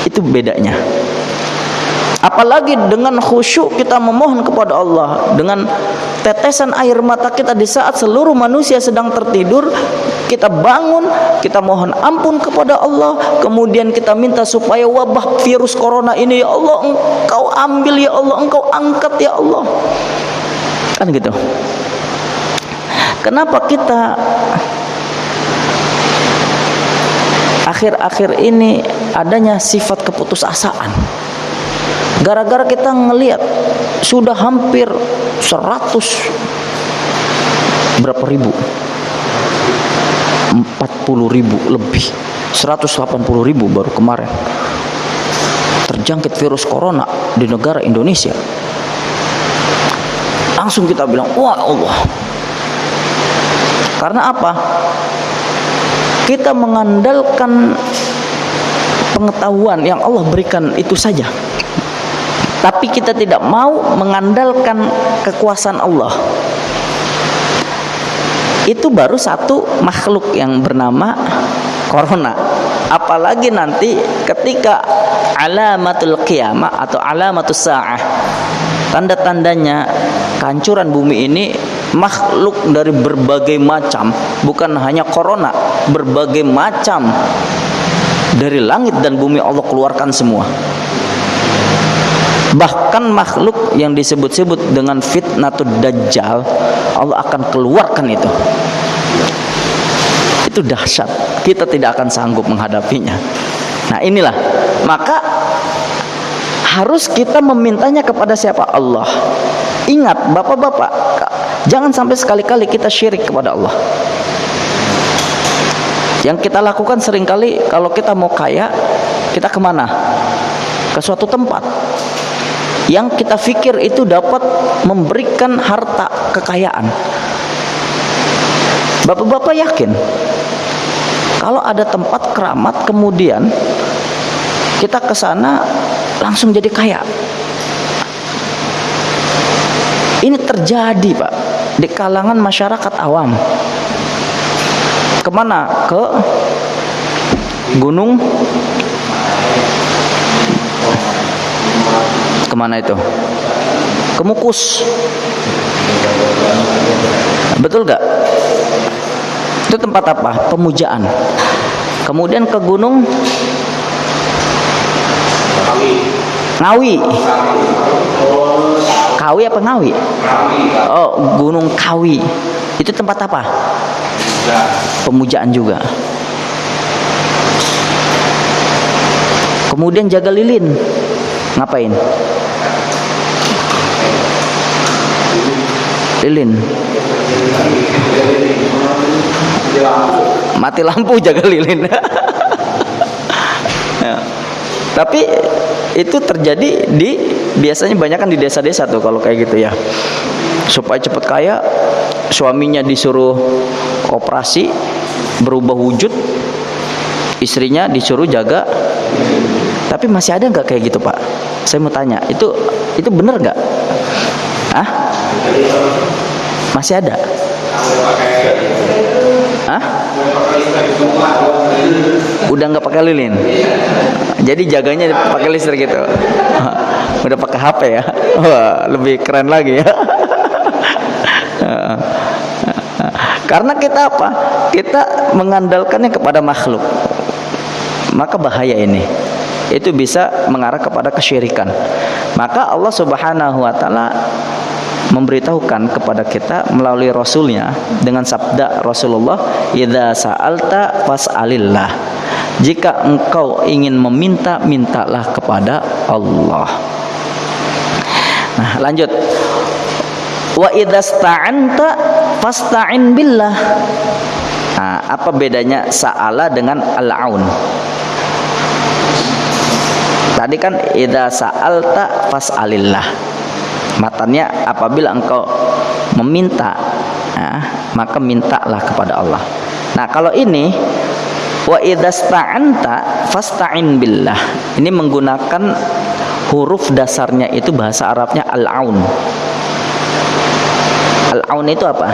Itu bedanya. Apalagi dengan khusyuk kita memohon kepada Allah, dengan tetesan air mata kita di saat seluruh manusia sedang tertidur, kita bangun, kita mohon ampun kepada Allah, kemudian kita minta supaya wabah virus corona ini, ya Allah, Engkau ambil, ya Allah, Engkau angkat, ya Allah. Kan gitu. Kenapa kita akhir-akhir ini adanya sifat keputusasaan? Gara-gara kita ngelihat sudah hampir 100 berapa ribu, 40.000 lebih, 180.000 baru kemarin terjangkit virus corona di negara Indonesia. Langsung kita bilang, wah Allah. Karena apa? Kita mengandalkan pengetahuan yang Allah berikan itu saja, tapi kita tidak mau mengandalkan kekuasaan Allah. Itu baru satu makhluk yang bernama corona. Apalagi nanti ketika alamatul qiyamah atau alamatus sa'ah, tanda-tandanya kehancuran bumi ini, makhluk dari berbagai macam, bukan hanya corona, berbagai macam dari langit dan bumi Allah keluarkan semua. Bahkan makhluk yang disebut-sebut dengan fitnatud dajjal, Allah akan keluarkan itu. Itu dahsyat. Kita tidak akan sanggup menghadapinya. Nah, inilah. Maka harus kita memintanya kepada siapa? Allah. Ingat, bapak-bapak, jangan sampai sekali-kali kita syirik kepada Allah. Yang kita lakukan seringkali, kalau kita mau kaya, kita kemana? Ke suatu tempat yang kita pikir itu dapat memberikan harta kekayaan. Bapak-bapak yakin kalau ada tempat keramat kemudian kita ke sana langsung jadi kaya? Ini terjadi, Pak, di kalangan masyarakat awam. Kemana? Ke gunung, kemana itu? Ke Mukus. Betul gak? Itu tempat apa? Pemujaan. Kemudian ke gunung Ngawi. Kawi apa Ngawi? Oh, Gunung Kawi. Itu tempat apa? Pemujaan juga. Kemudian Jaga Lilin. Ngapain? Lilin. Mati lampu Jaga Lilin. Ya. Tapi itu terjadi biasanya banyak kan di desa-desa tuh kalau kayak gitu ya. Supaya cepat kaya, suaminya disuruh operasi berubah wujud, istrinya disuruh jaga. Tapi masih ada nggak kayak gitu, Pak? Saya mau tanya, itu benar nggak? Hah? Masih ada? Hah? Udah nggak pakai lilin, jadi jaganya pakai listrik gitu. Udah pakai HP ya. Wah, lebih keren lagi ya. Karena kita apa? Kita mengandalkannya kepada makhluk, maka bahaya ini. Itu bisa mengarah kepada kesyirikan. Maka Allah Subhanahu wa taala memberitahukan kepada kita melalui Rasulnya dengan sabda Rasulullah, idza sa'alta fas'alillah. Jika engkau ingin meminta, mintalah kepada Allah. Nah, lanjut. Wa idza sta'anta fasta'in billah. Nah, apa bedanya sa'ala dengan al-aun? Tadi kan idza sa'alta fas'alillah. Matannya apabila engkau meminta, maka mintalah kepada Allah. Nah, kalau ini wa idza sta'anta fasta'in billah. Ini menggunakan huruf dasarnya itu bahasa Arabnya al-aun. Al-aun itu apa?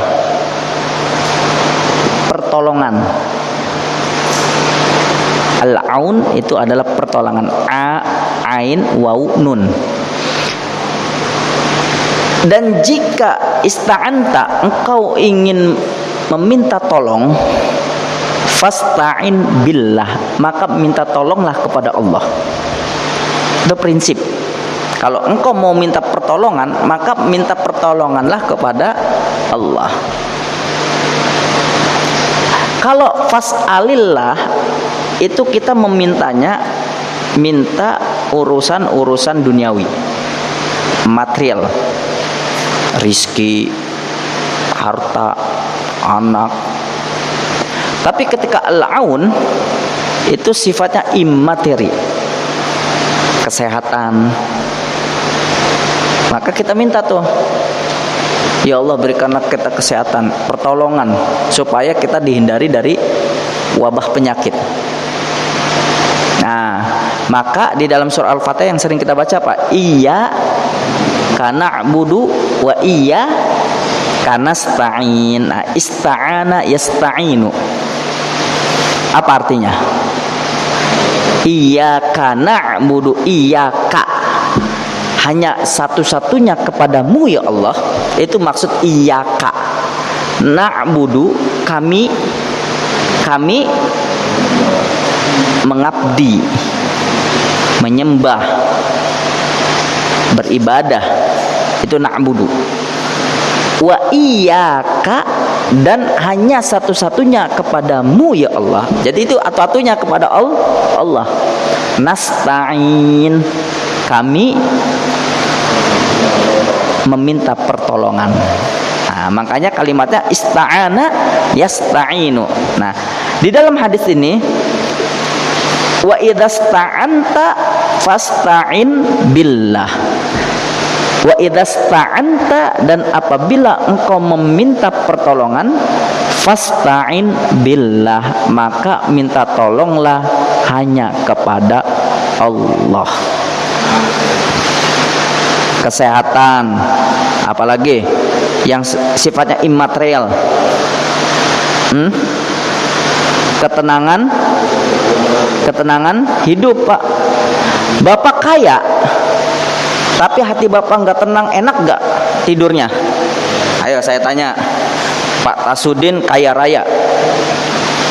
Pertolongan. Al-aun itu adalah pertolongan. A, ain, waw, nun. Dan jika ista'anta, engkau ingin meminta tolong, fasta'in billah, maka minta tolonglah kepada Allah. Itu prinsip. Kalau engkau mau minta pertolongan, maka minta pertolonganlah kepada Allah. Kalau fas'alillah, itu kita memintanya, minta urusan-urusan duniawi, material, rizki, harta, anak. Tapi ketika al-aun itu sifatnya immateri, kesehatan, maka kita minta tuh, ya Allah berikanlah kita kesehatan, pertolongan supaya kita dihindari dari wabah penyakit. Nah, maka di dalam surah Al-Fatihah yang sering kita baca apa? Iya kana budu wa iya kana sta'in. Nah, ista'ana yasta'inu. Apa artinya? Iyyaka na'budu, iyyaka, hanya satu-satunya kepadamu ya Allah. Itu maksud iyyaka. Na'budu, kami mengabdi, menyembah, beribadah, itu na'budu. Wa iyyaka, dan hanya satu-satunya kepadamu ya Allah. Jadi itu atu-atunya kepada Allah. Nasta'in, kami meminta pertolongan. Nah, makanya kalimatnya ista'ana yasta'inu. Nah, di dalam hadis ini wa idasta'anta fasta'in billah. Wa idasta'anta, dan apabila engkau meminta pertolongan, fasta'in billah, maka minta tolonglah hanya kepada Allah. Kesehatan, apalagi yang sifatnya imaterial, ketenangan hidup, Pak. Bapak kaya, tapi hati bapak nggak tenang, enak nggak tidurnya? Ayo saya tanya, Pak Tasudin kaya raya,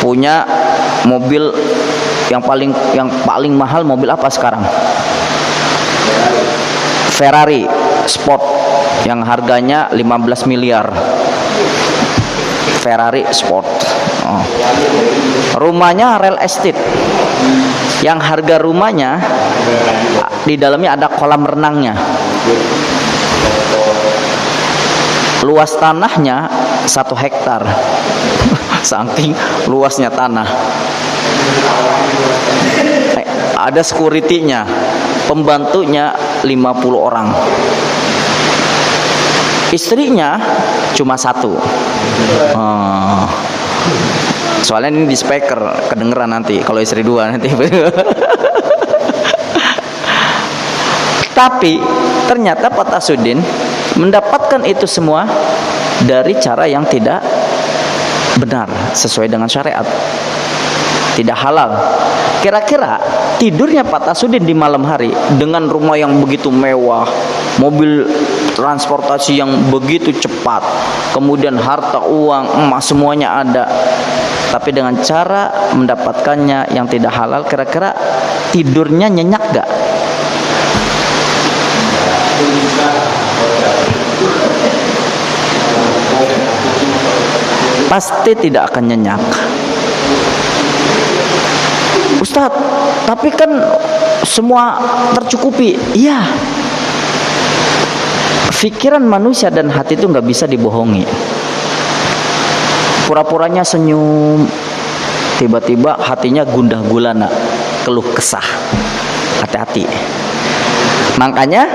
punya mobil yang paling mahal, mobil apa sekarang? Ferrari Sport yang harganya 15 miliar. Ferrari Sport. Oh. Rumahnya real estate, yang harga rumahnya di dalamnya ada kolam renangnya. Luas tanahnya 1 hektar. Saking luasnya tanah. Ada security-nya, pembantunya 50 orang. Istrinya cuma 1. Soalnya ini di speaker, kedengeran nanti kalau istri 2 nanti. Tapi ternyata Pak Tasudin mendapatkan itu semua dari cara yang tidak benar, sesuai dengan syariat, tidak halal. Kira-kira tidurnya Pak Tasudin di malam hari dengan rumah yang begitu mewah, mobil transportasi yang begitu cepat, kemudian harta, uang, emas, semuanya ada, tapi dengan cara mendapatkannya yang tidak halal, kira-kira tidurnya nyenyak gak? Pasti tidak akan nyenyak. Ustadz, tapi kan semua tercukupi. Iya. Pikiran manusia dan hati itu nggak bisa dibohongi. Pura-puranya senyum, tiba-tiba hatinya gundah gulana, keluh kesah. Hati-hati. Makanya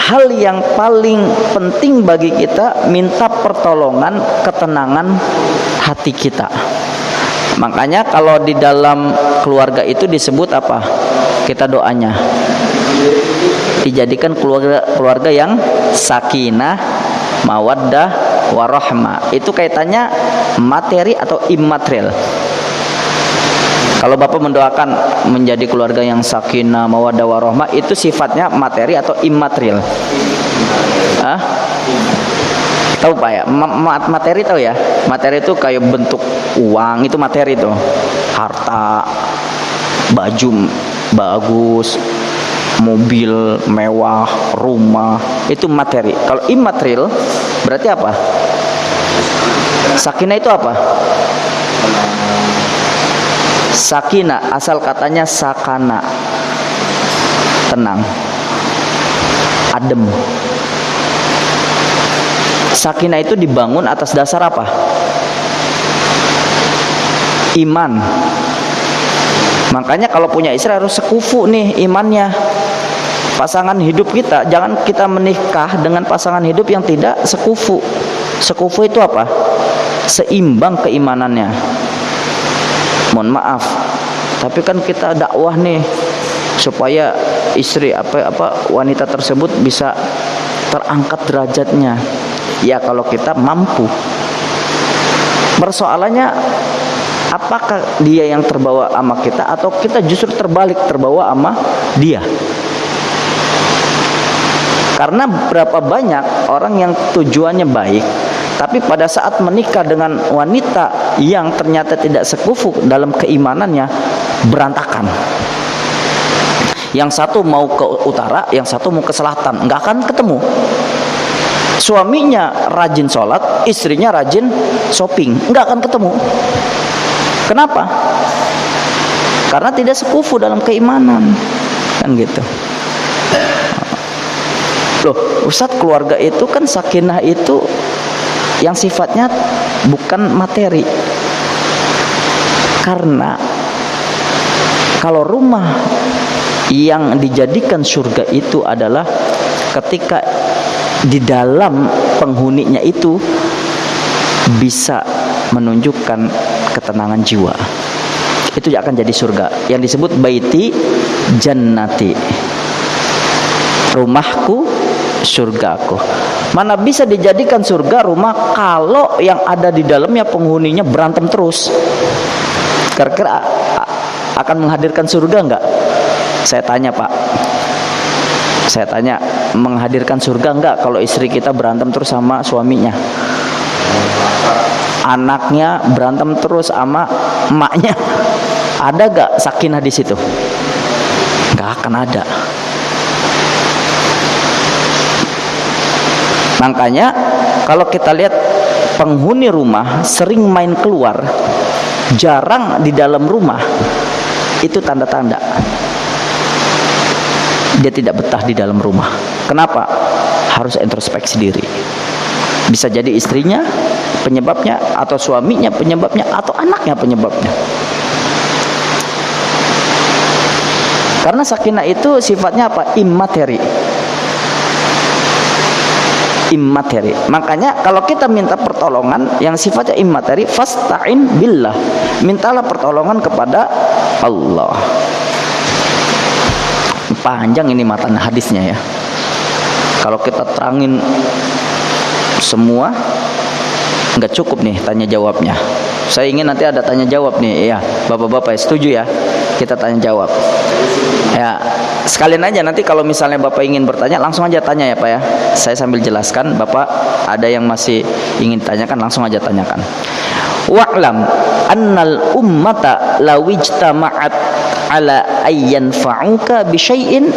hal yang paling penting bagi kita, minta pertolongan ketenangan hati kita. Makanya kalau di dalam keluarga itu disebut apa? Kita doanya dijadikan keluarga yang sakinah, mawaddah, warahmah. Itu kaitannya materi atau immaterial. Kalau Bapak mendoakan menjadi keluarga yang sakinah, mawaddah, warahmah, itu sifatnya materi atau immaterial? Tahu Pak ya? Materi tahu ya? Materi itu kayak bentuk uang, itu materi itu. Harta, baju bagus, mobil mewah, rumah, itu materi. Kalau immaterial berarti apa? Sakinah itu apa? Sakinah asal katanya sakana, tenang, adem. Sakinah itu dibangun atas dasar apa? Iman. Makanya kalau punya istri harus sekufu nih imannya. Pasangan hidup kita, jangan kita menikah dengan pasangan hidup yang tidak sekufu. Sekufu itu apa? Seimbang keimanannya. Mohon maaf, tapi kan kita dakwah nih supaya istri wanita tersebut bisa terangkat derajatnya. Ya kalau kita mampu. Persoalannya apakah dia yang terbawa sama kita atau kita justru terbalik terbawa sama dia? Karena berapa banyak orang yang tujuannya baik, tapi pada saat menikah dengan wanita yang ternyata tidak sekufu dalam keimanannya, berantakan. Yang satu mau ke utara, yang satu mau ke selatan, nggak akan ketemu. Suaminya rajin sholat, istrinya rajin shopping, nggak akan ketemu. Kenapa? Karena tidak sekufu dalam keimanan, kan gitu. Loh, Ustadz, keluarga itu kan sakinah itu yang sifatnya bukan materi. Karena kalau rumah yang dijadikan surga itu adalah ketika di dalam penghuninya itu bisa menunjukkan ketenangan jiwa. Itu akan jadi surga yang disebut baiti jannati, rumahku, surgaku. Mana bisa dijadikan surga rumah kalau yang ada di dalamnya penghuninya berantem terus? Kira-kira akan menghadirkan surga enggak? Saya tanya Pak, saya tanya, menghadirkan surga enggak kalau istri kita berantem terus sama suaminya? Anaknya berantem terus sama emaknya, ada gak sakinah di situ? Gak akan ada. Makanya kalau kita lihat penghuni rumah sering main keluar, jarang di dalam rumah, itu tanda-tanda dia tidak betah di dalam rumah. Kenapa? Harus introspeksi diri. Bisa jadi istrinya penyebabnya, atau suaminya penyebabnya, atau anaknya penyebabnya. Karena sakinah itu sifatnya apa? Immateri. Immateri. Makanya kalau kita minta pertolongan yang sifatnya immateri, fasta'in billah, mintalah pertolongan kepada Allah. Panjang ini matan hadisnya ya. Kalau kita terangin semua nggak cukup nih tanya jawabnya. Saya ingin nanti ada tanya jawab nih ya, bapak-bapak setuju ya kita tanya jawab ya. Sekalian aja nanti kalau misalnya bapak ingin bertanya langsung aja tanya ya Pak ya, saya sambil jelaskan. Bapak ada yang masih ingin tanyakan langsung aja tanyakan. Wa'lam annal ummata lawijtama'at ala ayyan fa'uka bisyai'in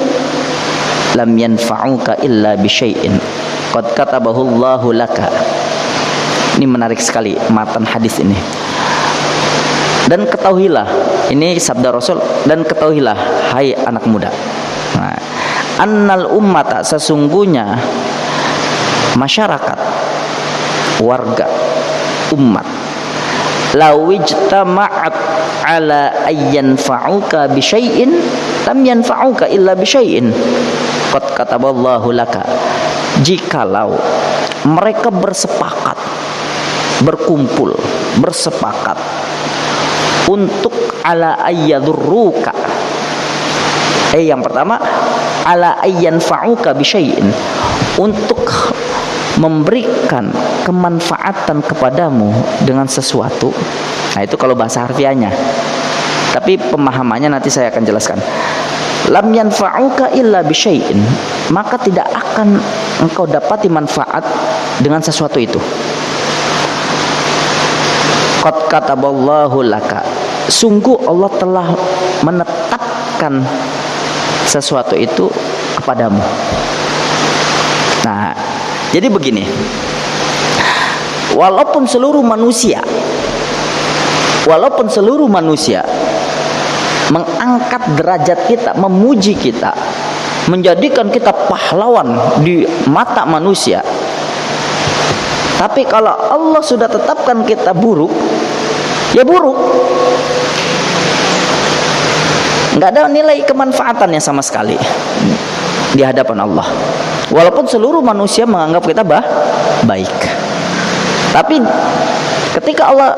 lam yanfa'uka illa bisyai'in qad katabahu Allahu laka. Ini menarik sekali matan hadis ini. Dan ketahuilah, ini sabda Rasul, dan ketahuilah hai anak muda, nah, annal ummata, sesungguhnya masyarakat, warga, umat, lawijtama'at ala ayyan fa'uka bisyai'in lam yanfa'uka illa bisyai'in qad kataballahu laka. Jikalau mereka bersepakat, berkumpul, bersepakat untuk ala ayyadurruka, yang pertama ala ayyanfa'uka bisyai'in, untuk memberikan kemanfaatan kepadamu dengan sesuatu. Nah itu kalau bahasa harfiahnya, tapi pemahamannya nanti saya akan jelaskan. Lam yanfa'uka illa bisyai'in, maka tidak akan engkau dapati manfaat dengan sesuatu itu. Qad kataballahu laka, sungguh Allah telah menetapkan sesuatu itu kepadamu. Nah, jadi begini, walaupun seluruh manusia mengangkat derajat kita, memuji kita, menjadikan kita pahlawan di mata manusia, tapi kalau Allah sudah tetapkan kita buruk, ya buruk, nggak ada nilai kemanfaatannya sama sekali di hadapan Allah. Walaupun seluruh manusia menganggap kita baik, tapi ketika Allah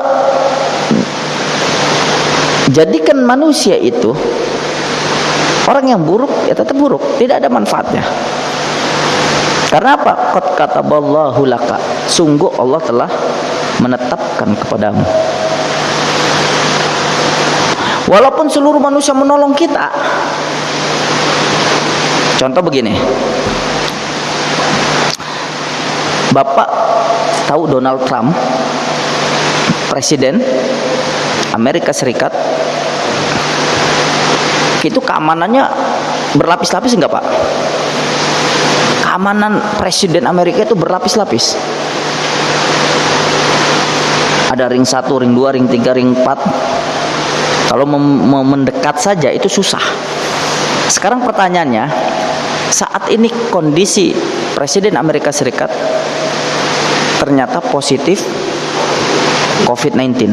jadikan manusia itu orang yang buruk, ya tetap buruk, tidak ada manfaatnya. Karena apa? Qad kataballahu laka, sungguh Allah telah menetapkan kepadamu. Walaupun seluruh manusia menolong kita. Contoh begini, Bapak tahu Donald Trump, Presiden Amerika Serikat, itu keamanannya berlapis-lapis enggak Pak? Keamanan Presiden Amerika itu berlapis-lapis. Ada ring 1, ring 2, ring 3, ring 4. Kalau mendekat saja itu susah. Sekarang pertanyaannya, saat ini kondisi Presiden Amerika Serikat ternyata positif COVID-19.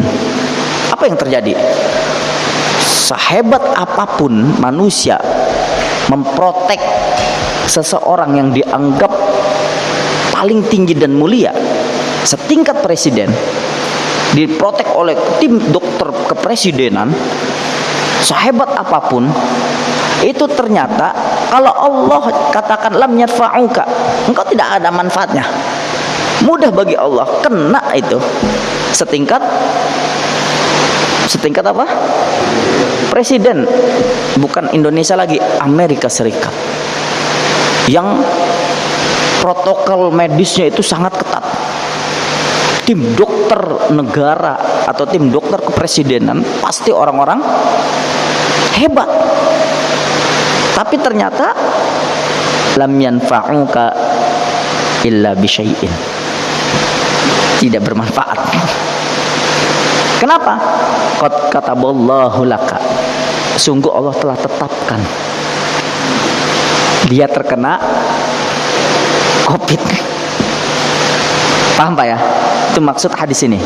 Apa yang terjadi? Sehebat apapun manusia memprotek seseorang yang dianggap paling tinggi dan mulia, setingkat presiden, diprotek oleh tim dokter kepresidenan, sehebat apapun, itu ternyata kalau Allah katakan lam yadfa'uka, engkau tidak ada manfaatnya, mudah bagi Allah kena itu setingkat apa? Presiden, bukan Indonesia lagi, Amerika Serikat, yang protokol medisnya itu sangat ketat. Tim dokter negara atau tim dokter kepresidenan pasti orang-orang hebat. Tapi ternyata lam yanfa'uka illa bisyai'in, tidak bermanfaat. Kenapa? Qad kataballahu laka, sungguh Allah telah tetapkan dia terkena COVID. Paham Pak ya? Itu maksud hadis ini.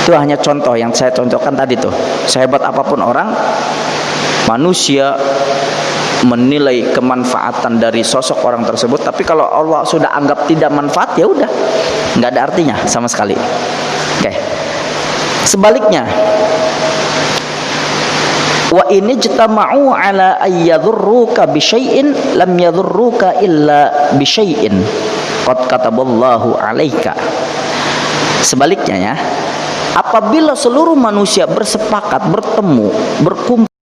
Itu hanya contoh yang saya contohkan tadi tuh. Sehebat apapun orang, manusia menilai kemanfaatan dari sosok orang tersebut, tapi kalau Allah sudah anggap tidak manfaat, ya udah, nggak ada artinya sama sekali. Oke. Sebaliknya, wa ini jitama'u ala ayyadhurruka bisyai'in lam yadhurruka illa bisyai'in qad kataballahu alaika. Sebaliknya ya, apabila seluruh manusia bersepakat, bertemu, berkumpul